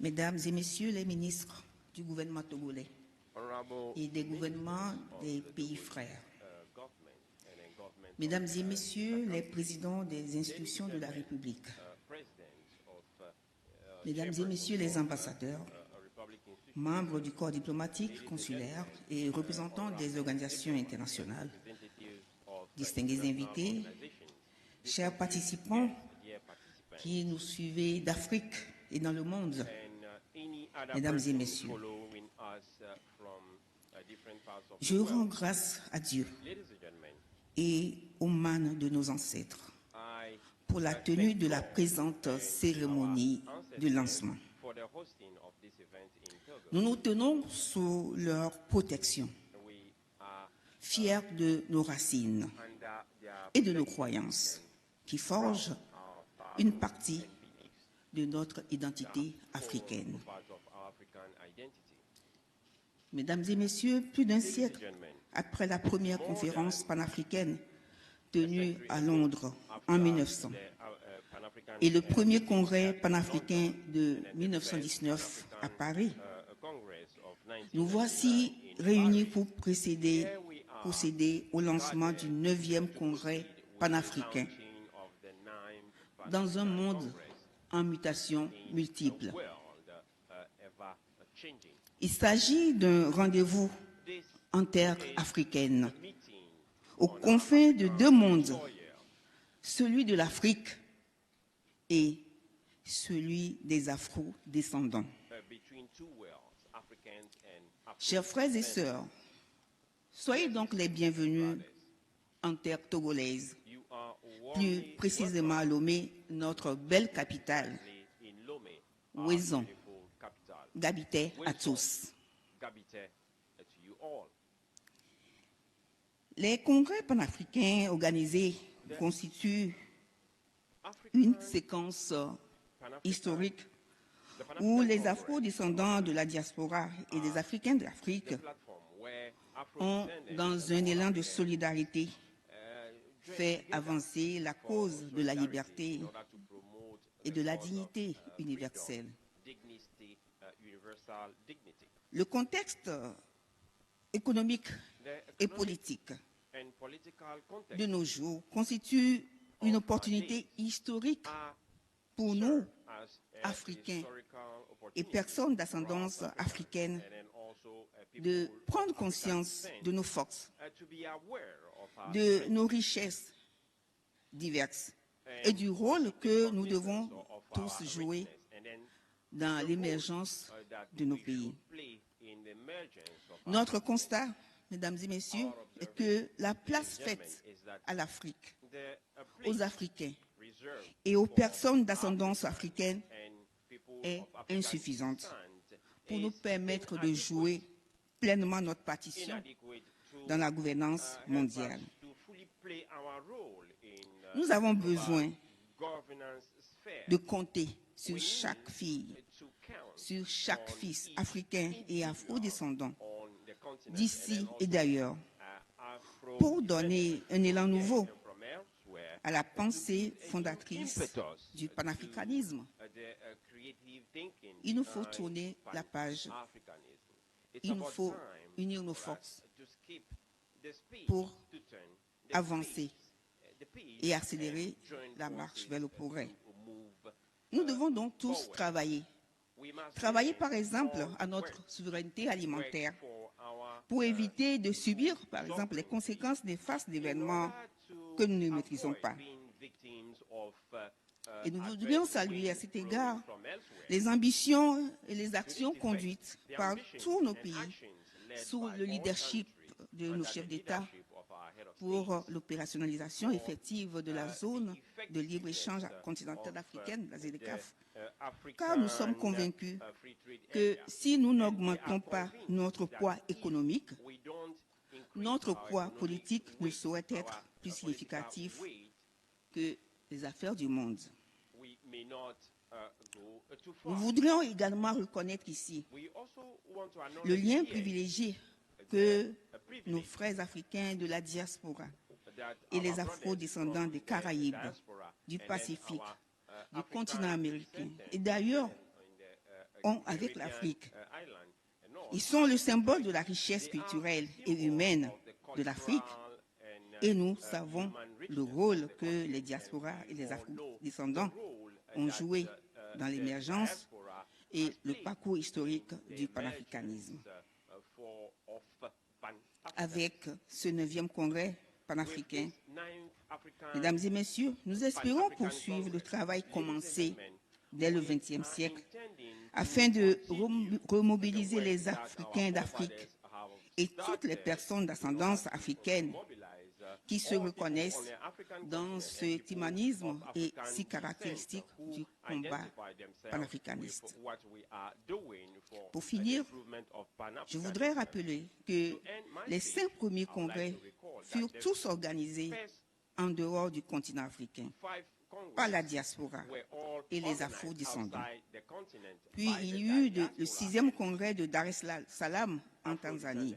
Mesdames et Messieurs les ministres du gouvernement togolais et des gouvernements des pays frères, Mesdames et Messieurs les présidents des institutions de la République, Mesdames et Messieurs les ambassadeurs, membres du corps diplomatique, consulaire et représentants des organisations internationales, distingués invités, chers participants qui nous suivez d'Afrique et dans le monde, Mesdames et Messieurs, je rends grâce à Dieu et aux mânes de nos ancêtres pour la tenue de la présente cérémonie de lancement. Nous nous tenons sous leur protection, fiers de nos racines et de nos croyances qui forgent une partie de notre identité africaine. Mesdames et Messieurs, plus d'un siècle après la première conférence panafricaine tenue à Londres en 1900 et le premier congrès panafricain de 1919 à Paris, nous voici réunis pour procéder au lancement du 9e congrès panafricain dans un monde en mutation multiple. Il s'agit d'un rendez-vous en terre africaine, aux confins de deux mondes, celui de l'Afrique et celui des Afro-descendants. Chers frères et sœurs, soyez donc les bienvenus en terre togolaise, plus précisément à Lomé, notre belle capitale, Ouezon, Gabité à tous. Les congrès panafricains organisés constituent une séquence historique où les Afro-descendants de la diaspora et des Africains d'Afrique ont, dans un élan de solidarité, fait avancer la cause de la liberté et de la dignité universelle. Le contexte économique et politique de nos jours constitue une opportunité historique pour nous, Africains et personnes d'ascendance africaine, de prendre conscience de nos forces, de nos richesses diverses et du rôle que nous devons tous jouer dans l'émergence de nos pays. Notre constat, mesdames et messieurs, est que la place faite à l'Afrique, aux Africains et aux personnes d'ascendance africaine est insuffisante pour nous permettre de jouer pleinement notre partition dans la gouvernance mondiale. Nous avons besoin de compter sur chaque fille, sur chaque fils africain et afro-descendant, d'ici et d'ailleurs, pour donner un élan nouveau à la pensée fondatrice du panafricanisme. Il nous faut tourner la page. Il nous faut unir nos forces pour avancer et accélérer la marche vers le progrès. Nous devons donc tous travailler. Travailler, par exemple, à notre souveraineté alimentaire pour éviter de subir, par exemple, les conséquences néfastes d'événements que nous ne maîtrisons pas. Et nous voudrions saluer à cet égard les ambitions et les actions conduites par tous nos pays sous le leadership de nos chefs d'État pour l'opérationnalisation effective de la zone de libre-échange continentale africaine, la ZLECAf. Car nous sommes convaincus que si nous n'augmentons pas notre poids économique, notre poids politique ne saurait être plus significatif que les affaires du monde. Nous voudrions également reconnaître ici le lien privilégié que nos frères africains de la diaspora et les afro-descendants des Caraïbes, du Pacifique, du continent américain et d'ailleurs ont avec l'Afrique. Ils sont le symbole de la richesse culturelle et humaine de l'Afrique et nous savons le rôle que les diasporas et les afro-descendants ont joué dans l'émergence et le parcours historique du panafricanisme. Avec ce 9e congrès panafricain, mesdames et messieurs, nous espérons poursuivre le travail commencé dès le XXe siècle afin de remobiliser les Africains d'Afrique et toutes les personnes d'ascendance africaine qui se reconnaissent dans cet humanisme et si caractéristique du combat panafricaniste. Pour finir, je voudrais rappeler que les 5 premiers congrès furent tous organisés en dehors du continent africain, par la diaspora et les afro-descendants. Puis il y eut le 6e congrès de Dar es Salaam en Tanzanie,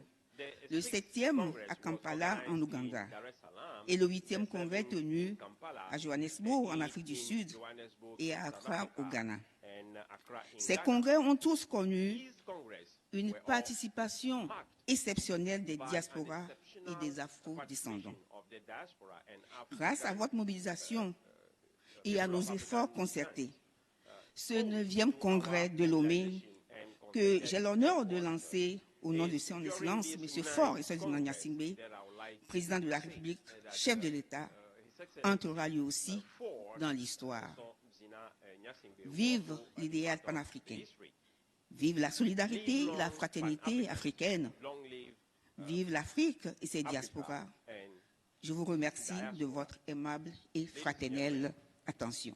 le 7e à Kampala en Ouganda et le 8e congrès tenu à Johannesburg en Afrique du Sud et à Accra au Ghana. Ces congrès ont tous connu une participation exceptionnelle des diasporas et des afro-descendants. Grâce à votre mobilisation et à nos efforts concertés, ce 9e congrès de Lomé, que j'ai l'honneur de lancer au nom de son Excellence, M. Faure Eswatini Gnassingbé, président de la République, chef de l'État, entrera lui aussi dans l'histoire. Vive l'idéal panafricain. Vive la solidarité et la fraternité africaine. Vive l'Afrique et ses diasporas. Je vous remercie de votre aimable et fraternelle attention.